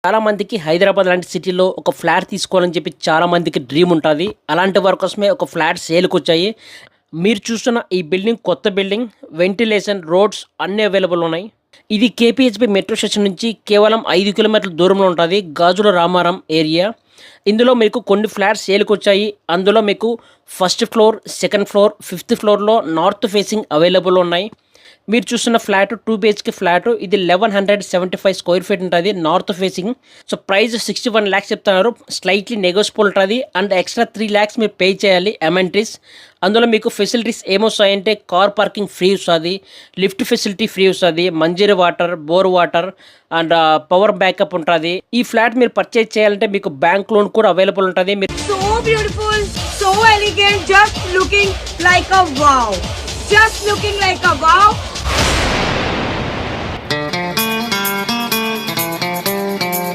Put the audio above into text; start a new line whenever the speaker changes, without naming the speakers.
చాలా మందికి హైదరాబాద్ లాంటి సిటీలో ఒక ఫ్లాట్ తీసుకోవాలని చెప్పి చాలా మందికి డ్రీమ్ ఉంటుంది. అలాంటి వారి కోసమే ఒక ఫ్లాట్ సేల్కి వచ్చాయి. మీరు చూస్తున్న ఈ బిల్డింగ్ కొత్త బిల్డింగ్, వెంటిలేషన్, రోడ్స్ అన్నీ అవైలబుల్ ఉన్నాయి. ఇది కేపీహెచ్బీ మెట్రో స్టేషన్ నుంచి కేవలం 5 కిలోమీటర్ల దూరంలో ఉంటుంది. గాజుల రామారం ఏరియా. ఇందులో మీకు కొన్ని ఫ్లాట్స్ సేల్కి వచ్చాయి. అందులో మీకు first floor, second floor, 5th ఫ్లోర్లో నార్త్ ఫేసింగ్ అవైలబుల్ ఉన్నాయి. మీరు చూస్తున్న ఫ్లాట్ 2 BHK ఫ్లాట్. ఇది 1175 స్క్వేర్ ఫీట్ ఉంటుంది, north facing. So price 61 lakhs చెప్తున్నారు. స్లైట్లీ నెగోషియబుల్ ఉంటుంది అండ్ ఎక్స్ట్రా 3 lakhs మీరు పే చేయాలి అమెంట్రీస్. అందులో మీకు ఫెసిలిటీస్ ఏమొస్తాయంటే కార్ పార్కింగ్ ఫ్రీ వస్తుంది, లిఫ్ట్ ఫెసిలిటీ ఫ్రీ వస్తుంది, Manjeera water, bore water and power backup ఉంటుంది. ఈ ఫ్లాట్ మీరు పర్చేజ్ చేయాలంటే మీకు బ్యాంక్ లోన్ కూడా అవైలబుల్ ఉంటుంది. మీరు
So beautiful, so elegant, just looking like a wow. Just looking like a wow.